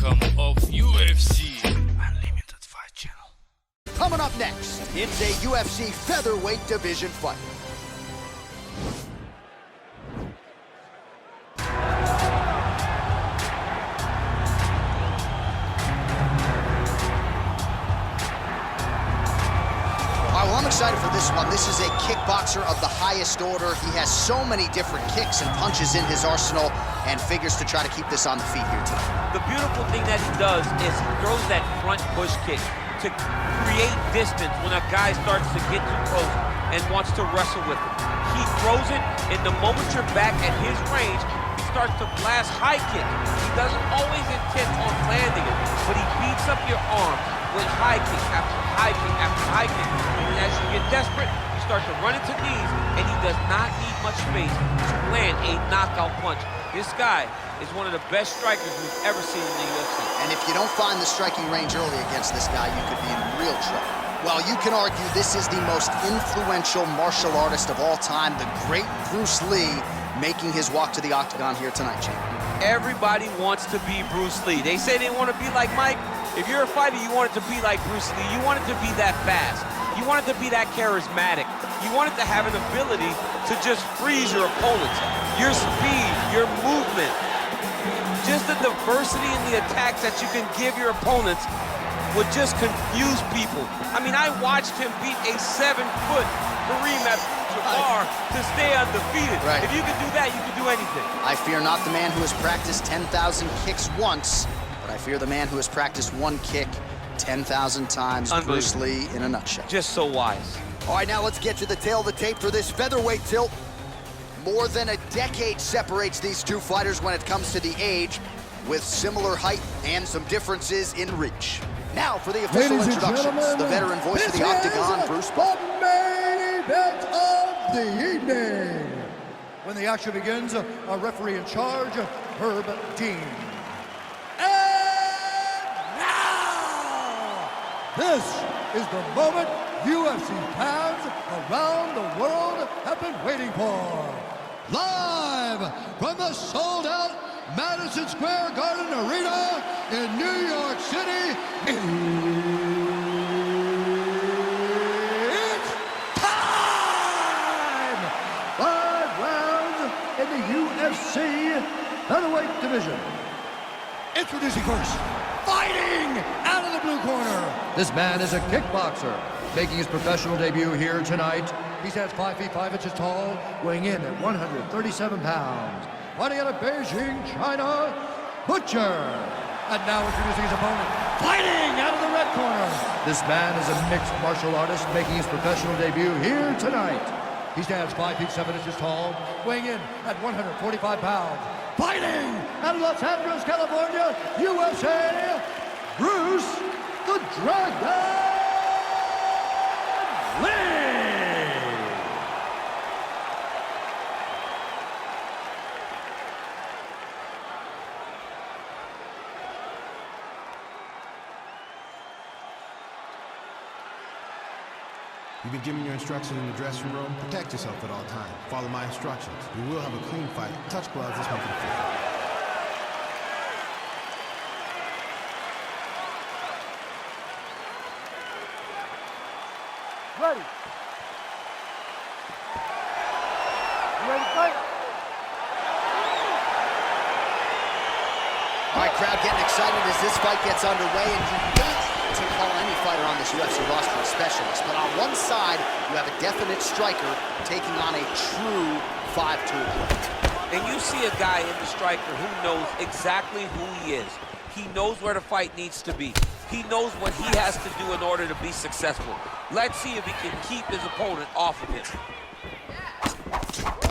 outcome of UFC Unlimited Fight Channel. Coming up next, it's a UFC featherweight division fight. Well, I'm excited for this one. This is a kickboxer of the highest order. He has so many different kicks and punches in his arsenal and figures to try to keep this on the feet here tonight. The beautiful thing that he does is he throws that front push kick to create distance when a guy starts to get too close and wants to wrestle with him. He throws it, and the moment you're back at his range, he starts to blast high kick. He doesn't always intend on landing it, but he beats up your arm with high kick after high kick after high kick. And as you get desperate, you start to run into knees, and he does not need much space to land a knockout punch. This guy is one of the best strikers we've ever seen in the UFC. And if you don't find the striking range early against this guy, you could be in real trouble. Well, you can argue this is the most influential martial artist of all time, the great Bruce Lee, making his walk to the octagon here tonight, champ. Everybody wants to be Bruce Lee. They say they want to be like Mike. If you're a fighter, you want it to be like Bruce Lee. You want it to be that fast. You want it to be that charismatic. You want it to have an ability to just freeze your opponents. Your speed, your movement, just the diversity in the attacks that you can give your opponents would just confuse people. I mean, I watched him beat a 7-foot Kareem Abdul-Jabbar to stay undefeated. Right. If you can do that, you can do anything. I fear not the man who has practiced 10,000 kicks once, but I fear the man who has practiced one kick 10,000 times. Bruce Lee in a nutshell. Just so wise. All right, now let's get to the tail of the tape for this featherweight tilt. More than a decade separates these two fighters when it comes to the age, with similar height and some differences in reach. Now for the official introductions, the veteran voice of the Octagon, Bruce Buffer. The main event of the evening. When the action begins, a referee in charge, Herb Dean. And now, this is the moment UFC fans around the world have been waiting for. Live from the sold-out Madison Square Garden Arena in New York City, it's time! 5 rounds in the UFC featherweight division. Introducing first, fighting out of the blue corner. This man is a kickboxer, making his professional debut here tonight. He stands 5 feet 5 inches tall, weighing in at 137 pounds. Fighting out of Beijing, China, Butcher. And now introducing his opponent, fighting out of the red corner. This man is a mixed martial artist, making his professional debut here tonight. He stands 5 feet 7 inches tall, weighing in at 145 pounds. Fighting out of Los Angeles, California, USA, Bruce the Dragon Lee. You've been given your instructions in the dressing room. Protect yourself at all times. Follow my instructions. We will have a clean fight. Touch gloves. Let's make it a fight. Ready. You ready to fight? All right, crowd getting excited as this fight gets underway, and you hate to call any fighter on this UFC roster a specialist, but on one side, you have a definite striker taking on a true 5-tool player. And you see a guy in the striker who knows exactly who he is. He knows where the fight needs to be. He knows what he has to do in order to be successful. Let's see if he can keep his opponent off of him.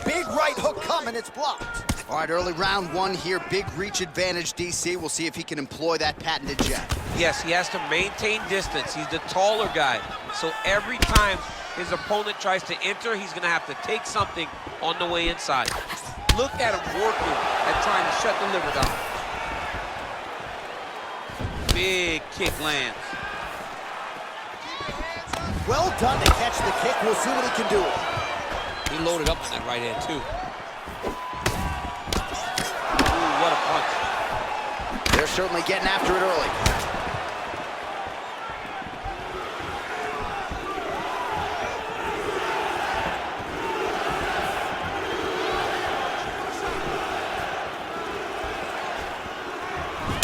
Big right hook coming, it's blocked. All right, early round one here, big reach advantage, DC. We'll see if he can employ that patented jab. Yes, he has to maintain distance. He's the taller guy. So every time his opponent tries to enter, he's gonna have to take something on the way inside. Look at him working at trying to shut the liver down. Big kick lands. Well done to catch the kick. We'll see what he can do. He loaded up on that right hand, too. Ooh, what a punch. They're certainly getting after it early.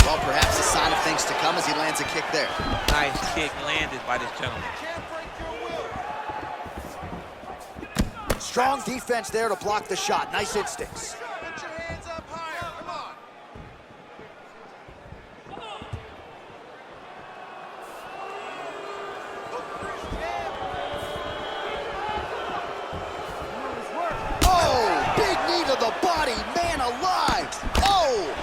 Well, perhaps a sign of things to come as he lands a kick there. Nice kick landed by this gentleman. Strong defense there to block the shot. Nice instincts. Put your hands up higher. Come on. Oh, big knee to the body. Man alive. Oh.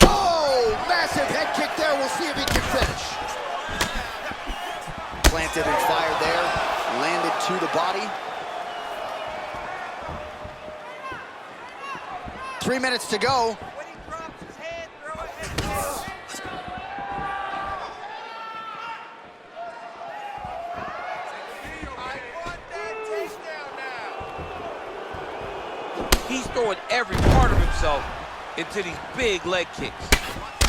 Oh, massive head kick there. We'll see if he can finish. Planted and fired there. Landed to the body. 3 minutes to go. When he drops his head, throw a head kick. I want that takedown now. He's throwing every part of himself into these big leg kicks.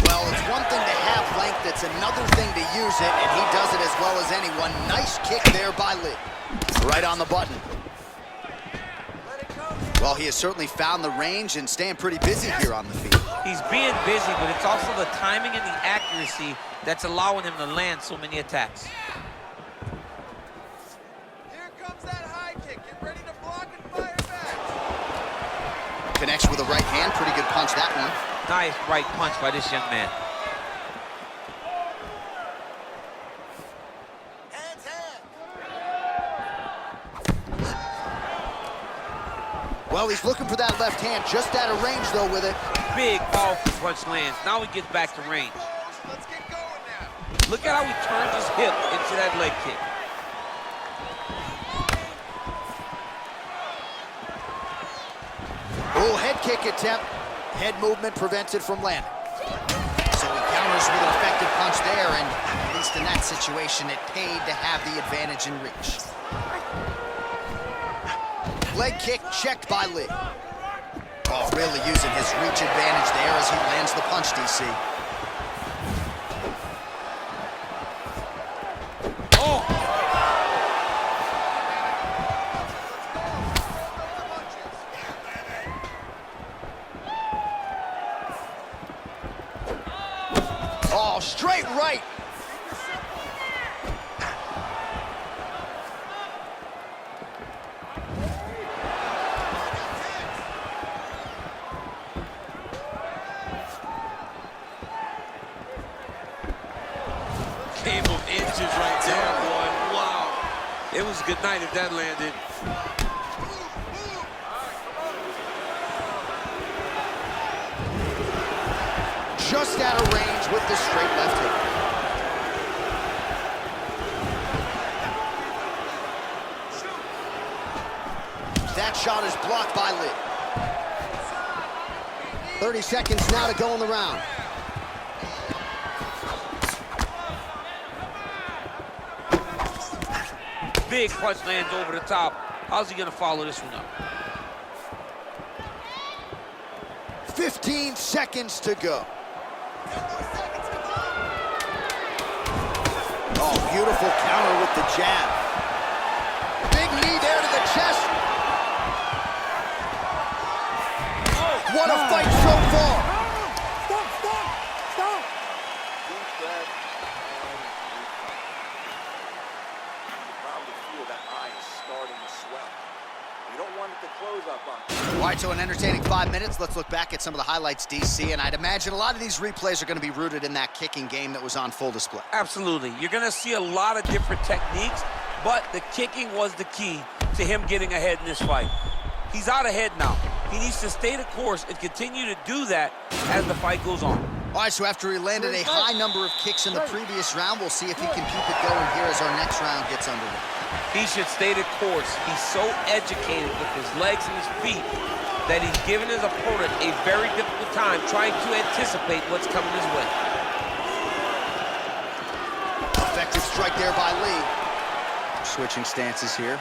Well, it's one thing to have length, it's another thing to use it, and he does it as well as anyone. Nice kick there by Lee. Right on the button. Well, he has certainly found the range and staying pretty busy here on the field. He's being busy, but it's also the timing and the accuracy that's allowing him to land so many attacks. Here comes that high kick. Get ready to block and fire back. Connects with a right hand, pretty good punch that one. Nice right punch by this young man. Hands, hands. Well, he's looking for that left hand, just out of range though with it. Big, powerful punch lands. Now he gets back to range. Let's get going now. Look at how he turns his hip into that leg kick. Oh, head kick attempt. Head movement prevents it from landing. So he counters with an effective punch there, and at least in that situation, it paid to have the advantage in reach. Leg kick checked by Lee. Oh, really using his reach advantage there as he lands the punch, DC. Oh! Oh, straight right. Game of inches right there, boy. Wow. It was a good night if that landed. Just out of range with the straight left hook. That shot is blocked by Lee. 30 seconds now to go in the round. Big punch lands over the top. How's he gonna follow this one up? 15 seconds to go. Oh, beautiful counter with the jab. Big knee there to the chest. What a fight so far. Stop! All right, so an entertaining 5 minutes. Let's look back at some of the highlights, DC, and I'd imagine a lot of these replays are going to be rooted in that kicking game that was on full display. Absolutely. You're gonna see a lot of different techniques, but the kicking was the key to him getting ahead in this fight. He's out ahead now. He needs to stay the course and continue to do that as the fight goes on. All right, so after he landed a high number of kicks in the previous round, we'll see if he can keep it going here as our next round gets underway. He should stay the course. He's so educated with his legs and his feet that he's given his opponent a very difficult time trying to anticipate what's coming his way. Effective strike there by Lee. Switching stances here.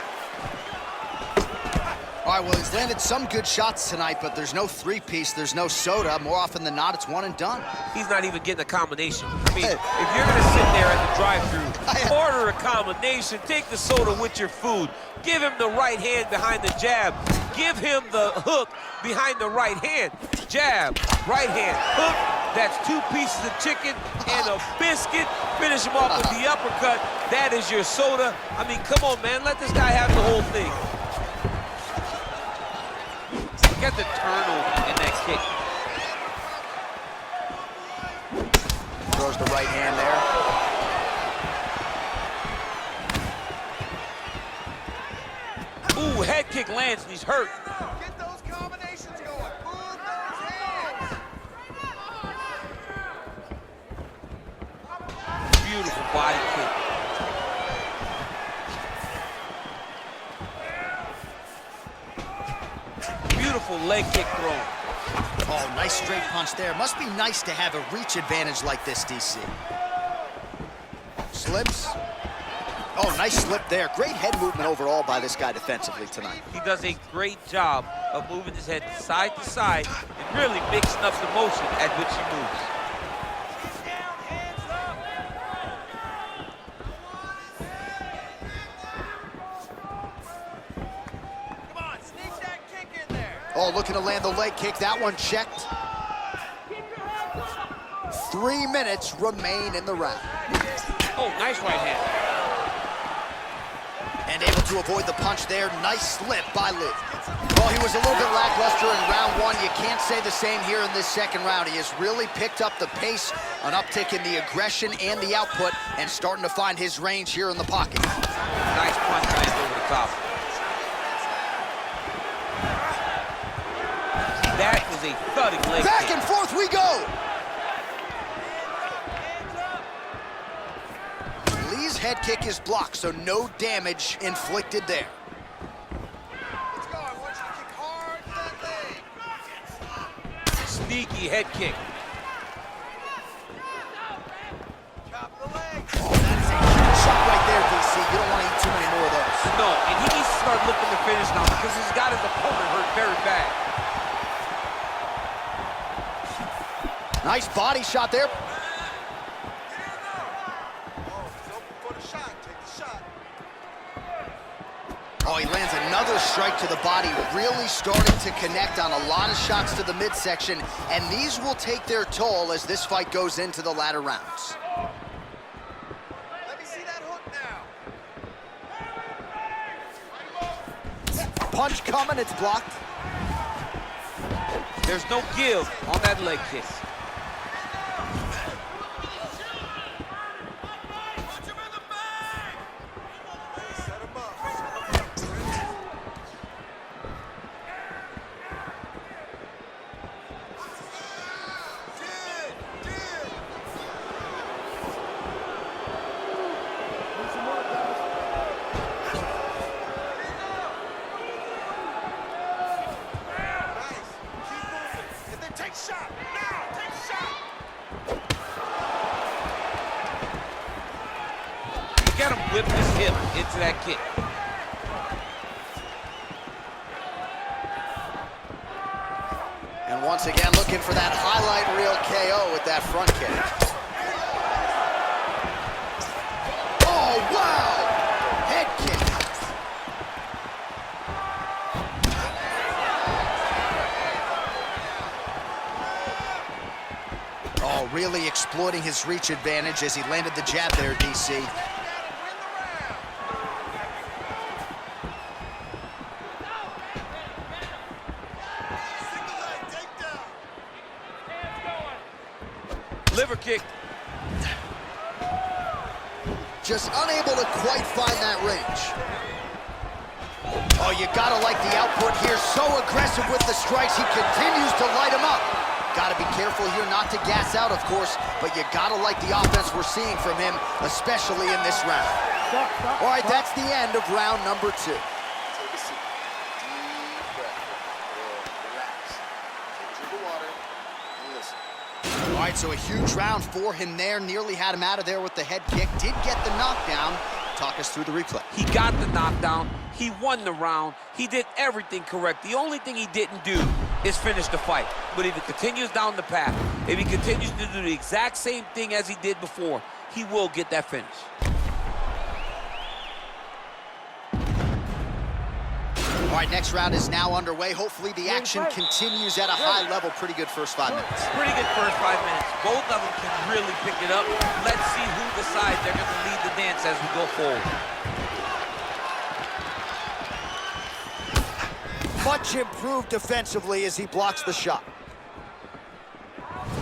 All right, well, he's landed some good shots tonight, but there's no three-piece, there's no soda. More often than not, it's one and done. He's not even getting a combination. I mean, if you're gonna sit there at the drive-thru, order a combination, take the soda with your food, give him the right hand behind the jab, give him the hook behind the right hand, jab, right hand, hook. That's 2 pieces of chicken and a biscuit. Finish him off with the uppercut. That is your soda. I mean, come on, man, let this guy have the whole thing. Look at the turnover in that kick. Throws the right hand there. Ooh, head kick lands and he's hurt. Get those combinations going. Move those hands. Beautiful body kick. Beautiful leg kick thrown. Oh, nice straight punch there. Must be nice to have a reach advantage like this, DC. Slips. Oh, nice slip there. Great head movement overall by this guy defensively tonight. He does a great job of moving his head side to side and really mixing up the motion at which he moves. Oh, looking to land the leg kick. That one checked. 3 minutes remain in the round. Oh, nice right hand. And able to avoid the punch there. Nice slip by Lee. Well, he was a little bit lackluster in round 1. You can't say the same here in this second round. He has really picked up the pace, an uptick in the aggression and the output, and starting to find his range here in the pocket. Nice punch lands over the top. That was a thudding leg Back kick. and forth we go. Lee's head kick is blocked, so no damage inflicted there. Let's go. I want you to kick hard that leg. Sneaky head kick. Chop the leg. Oh, that is a huge shot right there, DC. You don't want to eat too many more of those. No, and he needs to start looking to finish now because he's got his opponent hurt very bad. Nice body shot there. Oh, he lands another strike to the body, really starting to connect on a lot of shots to the midsection, and these will take their toll as this fight goes into the latter rounds. Let me see that hook now. Punch coming, it's blocked. There's no give on that leg kick. Take shot! Now! Take shot! You got him whip his hip into that kick. And once again, looking for that highlight reel KO with that front kick. Oh, wow! Head kick. Oh, really exploiting his reach advantage as he landed the jab there, DC. Liver kick. Just unable to quite find that range. Oh, you gotta like the output here. So aggressive with the strikes. He continues to light him up. Gotta be careful here not to gas out, of course, but you gotta like the offense we're seeing from him, especially in this round. All right, that's the end of round number 2. Take a seat. Deep breath. Relax. Take a drink of water and listen. All right, so a huge round for him there. Nearly had him out of there with the head kick. Did get the knockdown. Talk us through the replay. He got the knockdown. He won the round. He did everything correct. The only thing he didn't do is finish the fight. But if he continues down the path, if he continues to do the exact same thing as he did before, he will get that finish. All right, next round is now underway. Hopefully the action continues at a high level. Pretty good first 5 minutes. Pretty good first 5 minutes. Both of them can really pick it up. Let's see who decides they're going to lead the dance as we go forward. Much improved defensively as he blocks the shot.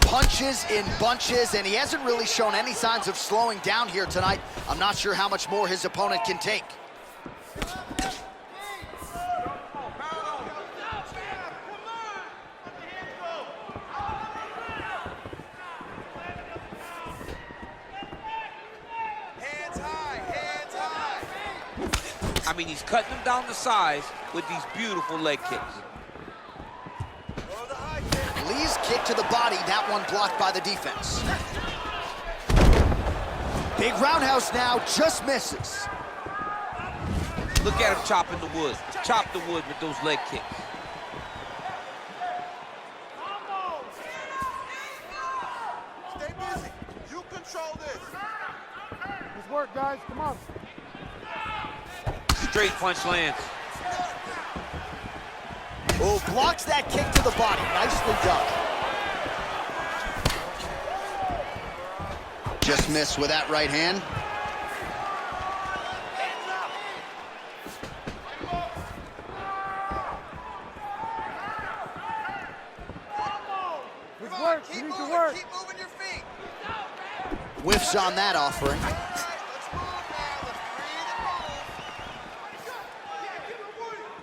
Punches in bunches, and he hasn't really shown any signs of slowing down here tonight. I'm not sure how much more his opponent can take. I mean, he's cutting them down the size with these beautiful leg kicks. Lee's kick to the body, that one blocked by the defense. Big roundhouse now, just misses. Look at him chopping the wood. Chop the wood with those leg kicks. Stay busy. You control this. Let's work, guys. Come on. Straight punch lands. Oh, blocks that kick to the body. Nicely done. Just missed with that right hand. Let's work. You need to work. Keep moving your feet. Whiffs on that offering. Let's move now. Let's breathe.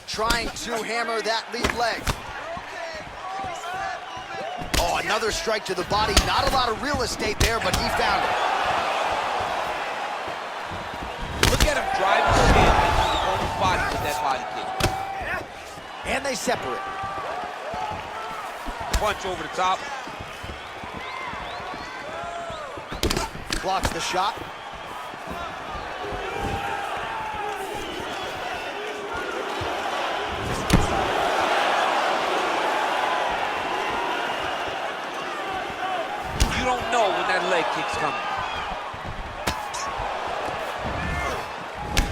Trying to hammer that lead leg. Oh, another strike to the body. Not a lot of real estate there, but he found it. Look at him driving his hand into the opponent's body with that body kick. And they separate. Punch over the top. Blocks the shot. You don't know when that leg kick's coming.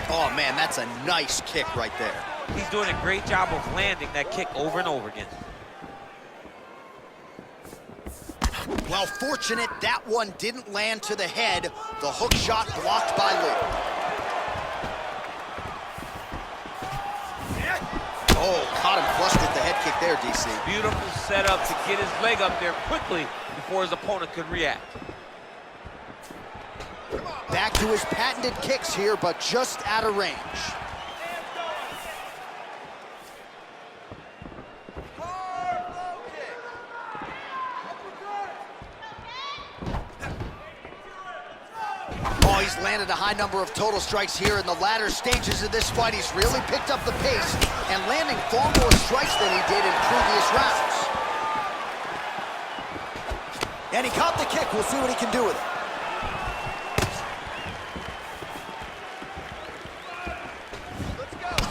Oh, man, that's a nice kick right there. He's doing a great job of landing that kick over and over again. Well, fortunate that one didn't land to the head. The hook shot blocked by Lee. Oh, caught him flush with the head kick there, DC. Beautiful setup to get his leg up there quickly before his opponent could react. Back to his patented kicks here, but just out of range. Oh, he's landed a high number of total strikes here in the latter stages of this fight. He's really picked up the pace and landing far more strikes than he did in previous rounds. And he caught the kick. We'll see what he can do with it.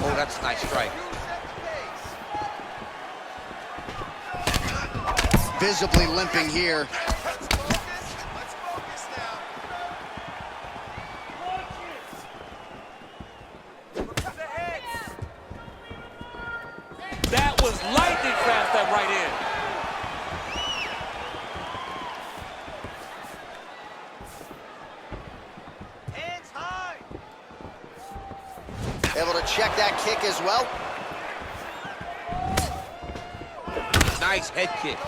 Oh, that's a nice strike. Visibly limping here. That was lightning fast, that right hand. Hands high. Able to check that kick as well. Nice head kick.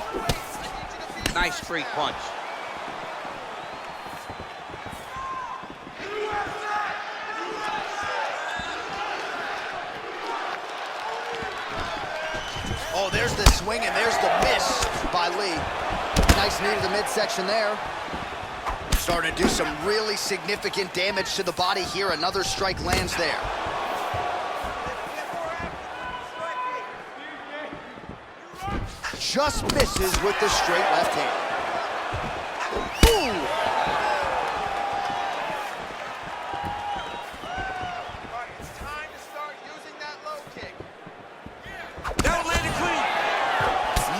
Nice straight punch. Oh, there's the swing and there's the miss by Lee. Nice knee to the midsection there. Starting to do some really significant damage to the body here. Another strike lands there. Just misses with the straight left hand. Ooh.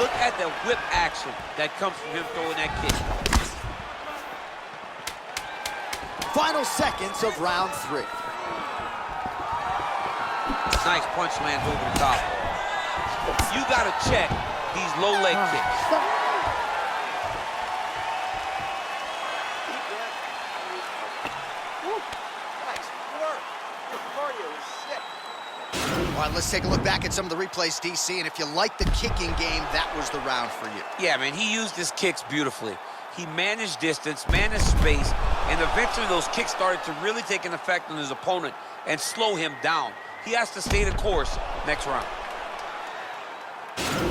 look at the whip action that comes from him throwing that kick. Final seconds of round 3. Nice punch lands over the top. You gotta check these low leg kicks. All right, let's take a look back at some of the replays, DC, and if you like the kicking game, that was the round for you. Yeah, man, he used his kicks beautifully. He managed distance, managed space, and eventually those kicks started to really take an effect on his opponent and slow him down. He has to stay the course next round.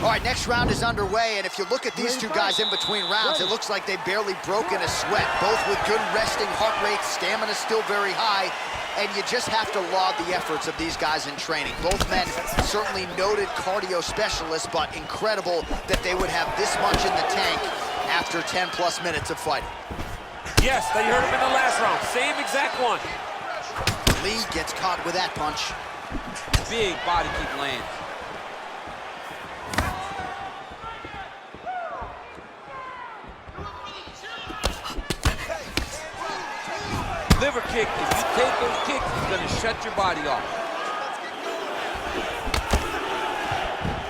All right, next round is underway, and if you look at these two guys in between rounds, it looks like they've barely broken a sweat, both with good resting heart rates, stamina still very high, and you just have to laud the efforts of these guys in training. Both men certainly noted cardio specialists, but incredible that they would have this much in the tank after 10+ minutes of fighting. Yes, they heard him in the last round. Same exact one. Lee gets caught with that punch. Big body kick lands. Liver kick, if you take those kicks, it's gonna shut your body off.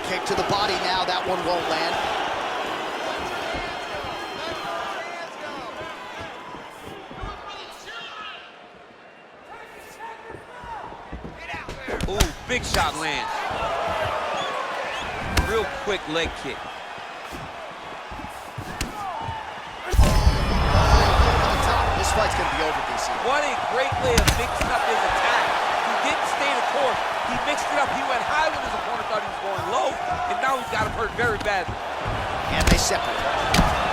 Kick to the body now, that one won't land. Ooh, big shot lands. Real quick leg kick. This fight's gonna be over, DC. What a great way of mixing up his attack. He didn't stay the course. He mixed it up. He went high when his opponent thought he was going low, and now he's got him hurt very badly. And they separate.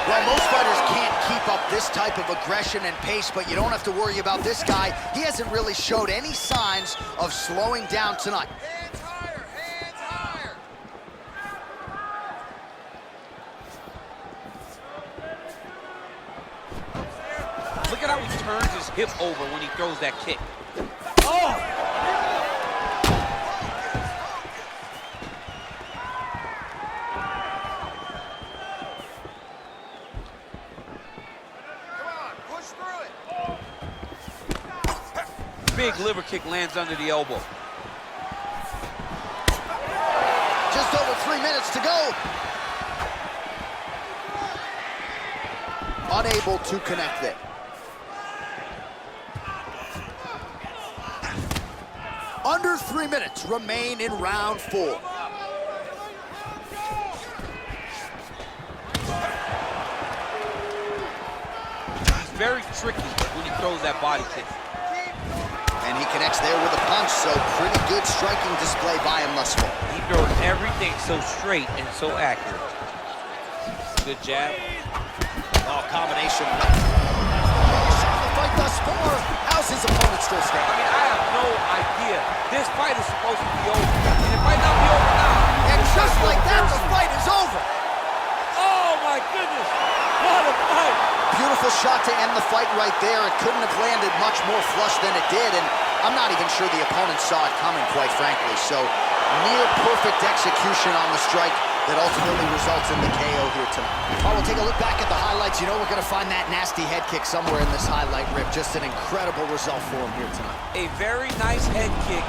Well, most fighters can't keep up this type of aggression and pace, but you don't have to worry about this guy. He hasn't really showed any signs of slowing down tonight. Hands higher, hands higher. Look at how he turns his hip over when he throws that kick. Oh! Big liver kick lands under the elbow. Just over 3 minutes to go. Unable to connect there. Under 3 minutes remain in round 4. He's very tricky when he throws that body kick. And he connects there with a punch, so pretty good striking display by him thus far. He throws everything so straight and so accurate. Good jab. Oh, combination. The fight thus far. How's his opponent still I standing? mean, I have no idea. This fight is supposed to be over, and it might not be over now. And just like that, the fight is over. Oh my goodness, what a fight. Beautiful shot to end the fight right there. It couldn't have landed much more flush than it did, and I'm not even sure the opponent saw it coming, quite frankly. So, near perfect execution on the strike that ultimately results in the KO here tonight. All right, we'll take a look back at the highlights. You know we're going to find that nasty head kick somewhere in this highlight rip. Just an incredible result for him here tonight. A very nice head kick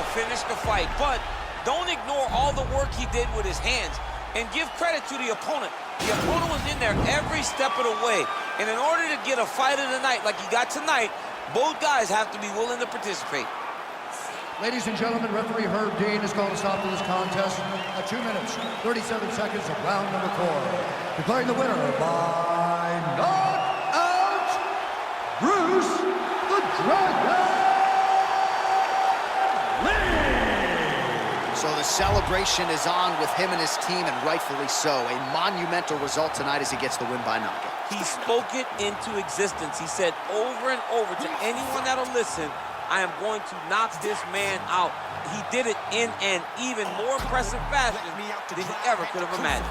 to finish the fight, but don't ignore all the work he did with his hands, and give credit to the opponent. The opponent was in there every step of the way, and in order to get a fight of the night like he got tonight, both guys have to be willing to participate. Ladies and gentlemen, referee Herb Dean has called a stop to this contest at 2 minutes, 37 seconds of round number 4. Declaring the winner by knockout, Bruce the Dragon Lee! So the celebration is on with him and his team, and rightfully so. A monumental result tonight as he gets the win by knockout. He spoke it into existence. He said over and over to anyone that'll listen, I am going to knock this man out. He did it in an even more impressive fashion than he ever could have imagined.